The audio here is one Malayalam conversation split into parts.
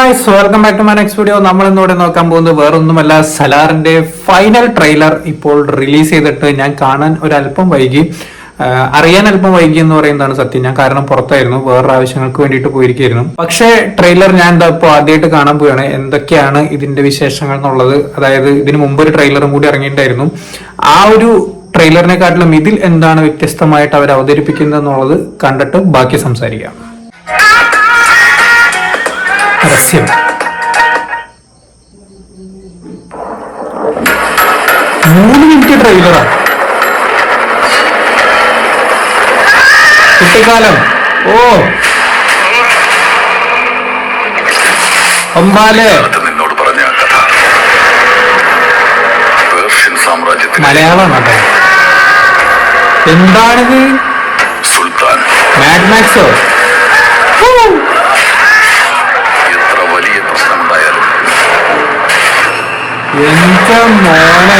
Guys, welcome back to my next video. നമ്മൾ ഇന്നിവിടെ നോക്കാൻ പോകുന്നത് വേറൊന്നുമല്ല, സലാറിന്റെ ഫൈനൽ ട്രെയിലർ ഇപ്പോൾ റിലീസ് ചെയ്തിട്ട് ഞാൻ കാണാൻ ഒരല്പം വൈകി, അറിയാൻ അല്പം വൈകി എന്ന് പറയുന്നതാണ് സത്യം. ഞാൻ കാരണം പുറത്തായിരുന്നു, വേറൊരു ആവശ്യങ്ങൾക്ക് വേണ്ടിയിട്ട് പോയിരിക്കുകയായിരുന്നു. പക്ഷേ ട്രെയിലർ ഞാൻ എന്താ ഇപ്പോൾ ആദ്യമായിട്ട് കാണാൻ പോവുകയാണ്. എന്തൊക്കെയാണ് ഇതിന്റെ വിശേഷങ്ങൾ എന്നുള്ളത്, അതായത് ഇതിന് മുമ്പ് ഒരു ട്രെയിലറും കൂടി ഇറങ്ങിയിട്ടുണ്ടായിരുന്നു. ആ ഒരു ട്രെയിലറിനെക്കാട്ടിലും ഇതിൽ എന്താണ് വ്യത്യസ്തമായിട്ട് അവർ അവതരിപ്പിക്കുന്നത് എന്നുള്ളത് കണ്ടിട്ട് ബാക്കി സംസാരിക്കാം. രഹസ്യം 3 മിനിറ്റ് ട്രെയിലറാണ്. കുട്ടിക്കാലം ഒമ്പാല് മലയാളമാണ്. എന്താണിത്? സുൽത്താൻ മാഗ്മാക്സോ? എന്റെ മോനെ,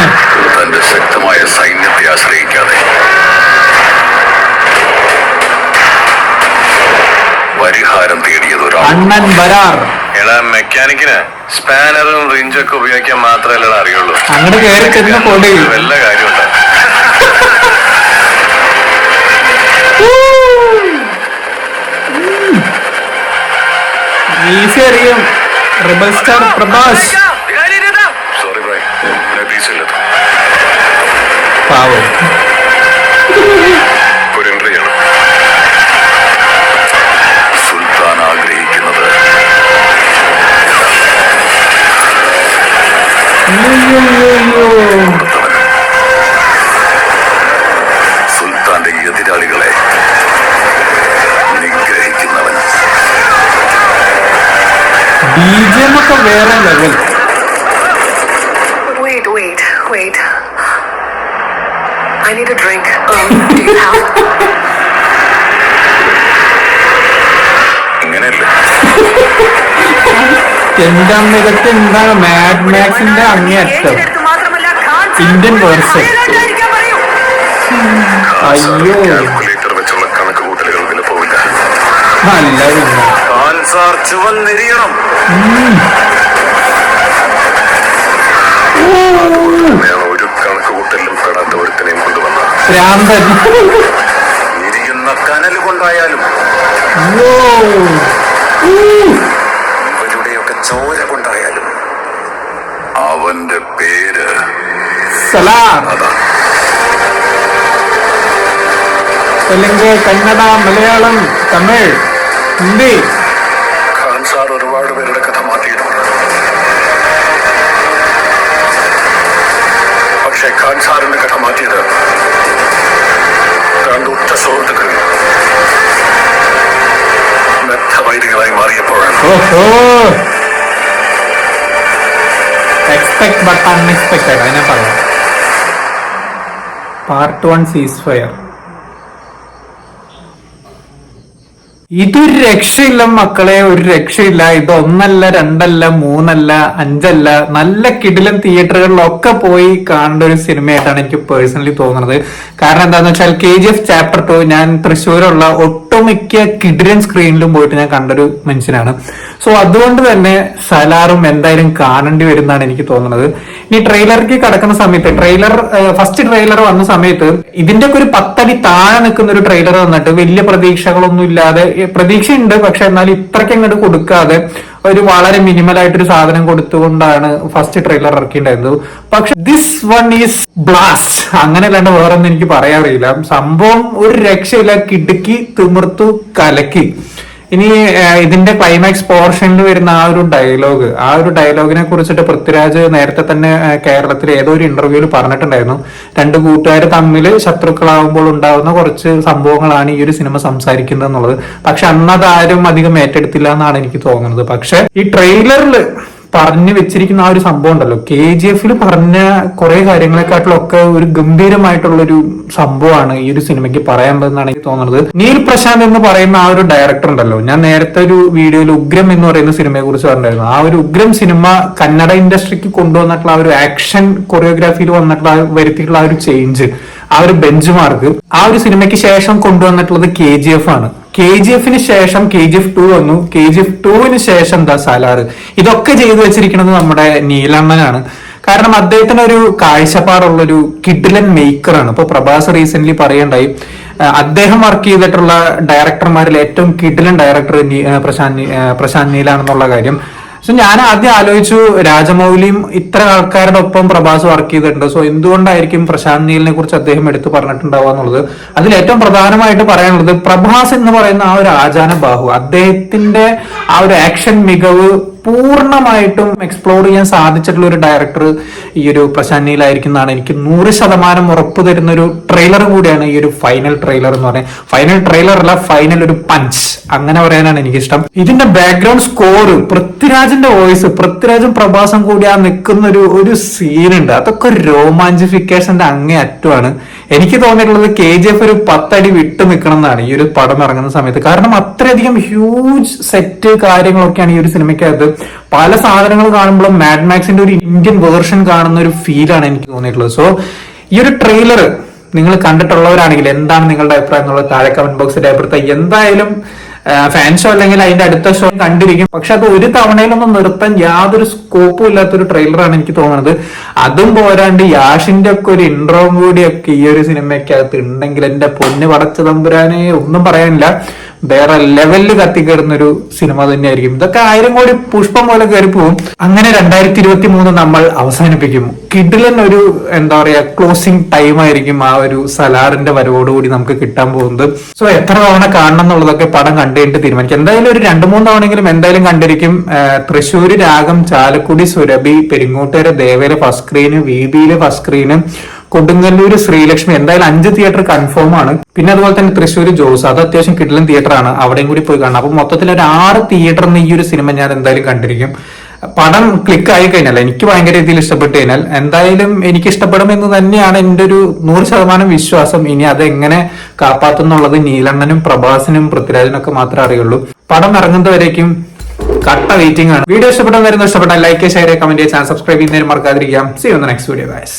തന്റെ ശക്തമായ സൈന്യത്തെ ആശ്രയിക്കാതെ പരിഹാരം തേടിയത് അണ്ണൻ ബരാർ. എടാ, മെക്കാനിക്കിന് സ്പാനറും റിഞ്ചൊക്കെ ഉപയോഗിക്കാൻ മാത്രമല്ല അറിയുള്ളൂ. അങ്ങോട്ട് കയറി ചെന്ന് പൊടി വല്ല കാര്യമുണ്ട്. ഈസി അറിയും. റിബൽ സ്റ്റാർ പ്രഭാസ് പാവം സുൽത്താൻ ആഗ്രഹിക്കുന്നത് സുൽത്താന്റെ എതിരാളികളെ നിഗ്രഹിക്കുന്നവൻ. ബിജിഎം ഒക്കെ വേറെ level. Wait. I need a drink. Do you have? എന്റെ അമ്മയൊക്കെ എന്താണ് മാഡ് മാക്സിന്റെ അങ്ങേയറ്റം ഇന്ത്യൻ വേർഷൻ. അയ്യോ, വെച്ചുള്ള കണക്കുകൂട്ടലുകൾ വില പോവില്ല. നല്ല ചുവന്നിരിയണം. ഒരു കണക്കുകൂട്ടലിലും പെടാത്ത ഒരുത്തിനെയും കൊണ്ടുവന്ന ഭ്രാന്തൻ. ഇരിയുന്ന കനൽ കൊണ്ടായാലും ഇവരുടെയൊക്കെ ചോര കൊണ്ടായാലും അവന്റെ പേര് സലാർ. തെലുങ്ക്, കന്നഡ, മലയാളം, തമിഴ്, ഹിന്ദി. ഖാൻ സാർ ഒരുപാട് പേരുടെ കഥ മാറ്റിയിട്ടുണ്ട്. പക്ഷേ ഖാൻ സാറിന്റെ കഥ മാറ്റിയത് രണ്ട് ഉറ്റ സുഹൃത്തുക്കൾ ബദ്ധവൈരികളായി മാറിയപ്പോഴാണ്. Expect but unexpected. അതിനെ പറയാം. പാർട്ട് 1 സീസ് ഫയർ. ഇതൊരു രക്ഷയില്ല മക്കളെ, ഒരു രക്ഷയില്ല. ഇത് 1 അല്ല 2 അല്ല 3 അല്ല 5 അല്ല, നല്ല കിടിലൻ തിയേറ്ററുകളിലൊക്കെ പോയി കാണേണ്ട ഒരു സിനിമയായിട്ടാണ് എനിക്ക് പേഴ്സണലി തോന്നുന്നത്. കാരണം എന്താന്ന് വെച്ചാൽ KGF ചാപ്റ്റർ 2 ഞാൻ തൃശ്ശൂരുള്ള ഒട്ടുമിക്ക കിടിലൻ സ്ക്രീനിലും പോയിട്ട് ഞാൻ കണ്ടൊരു മനുഷ്യനാണ്. സോ അതുകൊണ്ട് തന്നെ സലാറും എന്തായാലും കാണേണ്ടി വരുന്നതാണ് എനിക്ക് തോന്നുന്നത്. ഇനി ട്രെയിലറിലേക്ക് കടക്കുന്ന സമയത്ത്, ഫസ്റ്റ് ട്രെയിലർ വന്ന സമയത്ത് ഇതിന്റെ ഒക്കെ ഒരു 10 അടി താഴെ നിൽക്കുന്ന ഒരു ട്രെയിലർ വന്നിട്ട് വലിയ പ്രതീക്ഷകളൊന്നും ഇല്ലാതെ, പ്രതീക്ഷയുണ്ട് പക്ഷെ എന്നാൽ ഇത്രയ്ക്ക് അങ്ങോട്ട് കൊടുക്കാതെ ഒരു വളരെ മിനിമൽ ആയിട്ടൊരു സാധനം കൊടുത്തുകൊണ്ടാണ് ഫസ്റ്റ് ട്രെയിലർ ഇറക്കിയിട്ടുണ്ടായിരുന്നത്. പക്ഷെ ദിസ് വൺ ഈസ് ബ്ലാസ്റ്റ്. അങ്ങനെ അല്ലാണ്ട് വേറൊന്നും എനിക്ക് പറയാൻ അറിയില്ല. സംഭവം ഒരു രക്ഷയില്ല, കിടുക്കി തിമിർത്തു കലക്കി. ഇനി ഇതിന്റെ ക്ലൈമാക്സ് പോർഷനിൽ വരുന്ന ആ ഒരു ഡയലോഗിനെ കുറിച്ചിട്ട് പൃഥ്വിരാജ് നേരത്തെ തന്നെ കേരളത്തിൽ ഏതോ ഒരു ഇന്റർവ്യൂവിൽ പറഞ്ഞിട്ടുണ്ടായിരുന്നു. 2 കൂട്ടുകാർ തമ്മിൽ ശത്രുക്കളാവുമ്പോൾ ഉണ്ടാവുന്ന കുറച്ച് സംഭവങ്ങളാണ് ഈ ഒരു സിനിമ സംസാരിക്കുന്നത് എന്നുള്ളത്. പക്ഷെ അന്നതാരും അധികം ഏറ്റെടുത്തില്ല എന്നാണ് എനിക്ക് തോന്നുന്നത്. പക്ഷെ ഈ ട്രെയിലറിൽ പറഞ്ഞു വെച്ചിരിക്കുന്ന ആ ഒരു സംഭവം ഉണ്ടല്ലോ, KGF പറഞ്ഞ കുറെ കാര്യങ്ങളെക്കാട്ടിലൊക്കെ ഒരു ഗംഭീരമായിട്ടുള്ളൊരു സംഭവമാണ് ഈ ഒരു സിനിമയ്ക്ക് പറയാനുള്ളതെന്നാണ് എനിക്ക് തോന്നുന്നത്. നീൽ പ്രശാന്ത് എന്ന് പറയുന്ന ആ ഒരു ഡയറക്ടർ ഉണ്ടല്ലോ, ഞാൻ നേരത്തെ ഒരു വീഡിയോയിൽ ഉഗ്രം എന്ന് പറയുന്ന സിനിമയെ കുറിച്ച് പറഞ്ഞിരുന്നു. ആ ഒരു ഉഗ്രം സിനിമ കന്നഡ ഇൻഡസ്ട്രിക്ക് കൊണ്ടുവന്നിട്ടുള്ള ആ ഒരു ആക്ഷൻ കൊറിയോഗ്രാഫിയിൽ വന്നിട്ടുള്ള വരുത്തിയിട്ടുള്ള ആ ഒരു ചേഞ്ച്, ആ ഒരു ബെഞ്ച് മാർക്ക് ആ ഒരു സിനിമയ്ക്ക് ശേഷം കൊണ്ടുവന്നിട്ടുള്ളത് KGF ആണ്. KGF ശേഷം KGF 2 വന്നു. KGF 2 ശേഷം ദാ സലാർ. ഇതൊക്കെ ചെയ്തു വെച്ചിരിക്കുന്നത് നമ്മുടെ നീലണ്ണനാണ്. കാരണം അദ്ദേഹത്തിന് ഒരു കാഴ്ചപ്പാടുള്ളൊരു കിഡിലൻ മേക്കറാണ്. ഇപ്പൊ പ്രഭാസ് റീസെന്റ് പറയണ്ടായി അദ്ദേഹം വർക്ക് ചെയ്തിട്ടുള്ള ഡയറക്ടർമാരിൽ ഏറ്റവും കിഡിലൻ ഡയറക്ടർ പ്രശാന്ത് നീലാണെന്നുള്ള കാര്യം. സോ ഞാൻ ആദ്യം ആലോചിച്ചു രാജമൗലിയും ഇത്ര ആൾക്കാരുടെ ഒപ്പം പ്രഭാസ് വർക്ക് ചെയ്തിട്ടുണ്ട്. സോ എന്തുകൊണ്ടായിരിക്കും പ്രശാന്ത് നീലിനെ കുറിച്ച് അദ്ദേഹം എടുത്തു പറഞ്ഞിട്ടുണ്ടാവുക എന്നുള്ളത്. അതിൽ ഏറ്റവും പ്രധാനമായിട്ട് പറയാനുള്ളത് പ്രഭാസ് എന്ന് പറയുന്ന ആ ഒരു ആചാന ബാഹു, അദ്ദേഹത്തിന്റെ ആ ഒരു ആക്ഷൻ മികവ് പൂർണ്ണമായിട്ടും എക്സ്പ്ലോർ ചെയ്യാൻ സാധിച്ചിട്ടുള്ള ഒരു ഡയറക്ടർ ഈ ഒരു പ്രശാന്ത് നീലായിരിക്കുന്നതാണ് എനിക്ക് 100% ഉറപ്പ് തരുന്ന ഒരു ട്രെയിലർ കൂടിയാണ് ഈ ഒരു ഫൈനൽ ട്രെയിലർ എന്ന് പറയുന്നത്. ഫൈനൽ ട്രെയിലർ അല്ല, ഫൈനൽ ഒരു പഞ്ച് അങ്ങനെ പറയാനാണ് എനിക്കിഷ്ടം. ഇതിന്റെ ബാക്ക്ഗ്രൗണ്ട് സ്കോർ, പൃഥ്വിരാജിന്റെ വോയിസ്, പൃഥ്വിരാജും പ്രഭാസും കൂടി ആ നിൽക്കുന്ന ഒരു സീനുണ്ട്. അതൊക്കെ രോമാഞ്ചിഫിക്കേഷന്റെ അങ്ങേ അറ്റമാണ്. എനിക്ക് തോന്നിയിട്ടുള്ളത് KGF ഒരു 10 അടി വിട്ടു നിൽക്കണം എന്നാണ് ഈ ഒരു പടം ഇറങ്ങുന്ന സമയത്ത്. കാരണം അത്രയധികം ഹ്യൂജ് സെറ്റ് കാര്യങ്ങളൊക്കെയാണ് ഈ ഒരു സിനിമയ്ക്കകത്ത്. പല സാധനങ്ങൾ കാണുമ്പോഴും മാഡ് മാക്സിന്റെ ഒരു ഇന്ത്യൻ വേർഷൻ കാണുന്ന ഒരു ഫീലാണ് എനിക്ക് തോന്നിയിട്ടുള്ളത്. സോ ഈ ഒരു ട്രെയിലർ നിങ്ങൾ കണ്ടിട്ടുള്ളവരാണെങ്കിൽ എന്താണ് നിങ്ങളുടെ അഭിപ്രായം എന്നുള്ളത് താഴെ കമന്റ് ബോക്സിൽ രേഖപ്പെടുത്തുക. എന്തായാലും ഫാൻ ഷോ അല്ലെങ്കിൽ അതിന്റെ അടുത്ത ഷോ കണ്ടിരിക്കും. പക്ഷെ അത് ഒരു തവണയിലൊന്നും നിർത്താൻ യാതൊരു സ്കോപ്പും ഇല്ലാത്തൊരു ട്രെയിലറാണ് എനിക്ക് തോന്നുന്നത്. അതും പോരാണ്ട് യാഷിന്റെ ഒക്കെ ഒരു ഇൻട്രോയും കൂടിയൊക്കെ ഈ ഒരു സിനിമയ്ക്കകത്ത് ഉണ്ടെങ്കിൽ എന്റെ പൊന്ന് പടച്ച തമ്പുരാനെ ഒന്നും പറയാനില്ല. വേറെ ലെവലിൽ കത്തിക്കേറുന്ന ഒരു സിനിമ തന്നെയായിരിക്കും. ഇതൊക്കെ 1000 കോടി പുഷ്പം പോലെ കയറി പോവും. അങ്ങനെ 2023 നമ്മൾ അവസാനിപ്പിക്കും. കിഡിലൻ ഒരു എന്താ പറയാ ക്ലോസിംഗ് ടൈം ആയിരിക്കും ആ ഒരു സലാറിന്റെ വരവോടുകൂടി നമുക്ക് കിട്ടാൻ പോകുന്നത്. സോ എത്ര തവണ കാണണം എന്നുള്ളതൊക്കെ പടം കണ്ടുകഴിഞ്ഞിട്ട് തീരുമാനിക്കും. എന്തായാലും ഒരു 2-3 തവണെങ്കിലും എന്തായാലും കണ്ടിരിക്കും. തൃശ്ശൂര് രാഗം, ചാലക്കുടി സുരഭി, പെരിങ്ങോട്ടുകര ദേവേല ഫസ്റ്റ് സ്ക്രീന്, VBയില് ഫസ്റ്റ് സ്ക്രീന്, കൊടുങ്ങല്ലൂര് ശ്രീലക്ഷ്മി, എന്തായാലും 5 തിയേറ്റർ കൺഫേം ആണ്. പിന്നെ അതുപോലെ തന്നെ തൃശ്ശൂർ ജോസ്, അത് അത്യാവശ്യം കിഡിലൻ തിയേറ്റർ ആണ്, അവിടെയും കൂടി പോയി കാണാം. അപ്പൊ മൊത്തത്തിൽ ഒരു 6 തിയേറ്ററിന് ഈ ഒരു സിനിമ ഞാൻ എന്തായാലും കണ്ടിരിക്കും. പടം ക്ലിക്ക് ആയി കഴിഞ്ഞാൽ, എനിക്ക് ഭയങ്കര രീതിയിൽ ഇഷ്ടപ്പെട്ടു കഴിഞ്ഞാൽ എന്തായാലും എനിക്ക് ഇഷ്ടപ്പെടുമെന്ന് തന്നെയാണ് എന്റെ ഒരു 100% വിശ്വാസം. ഇനി അതെങ്ങനെ കാപ്പാത്തുന്നുള്ളത് നീലണ്ണനും പ്രഭാസിനും പൃഥ്വിരാജിനും ഒക്കെ മാത്രമേ അറിയുള്ളൂ. പടം ഇറങ്ങുന്നവരേക്കും കട്ട വെയിറ്റിംഗ് ആണ്. വീഡിയോ ഇഷ്ടപ്പെട്ടാൽ like, share, comment, channel subscribe ചെയ്യുന്നതിന് മറക്കാതിരിക്കാം. See you in the next video guys.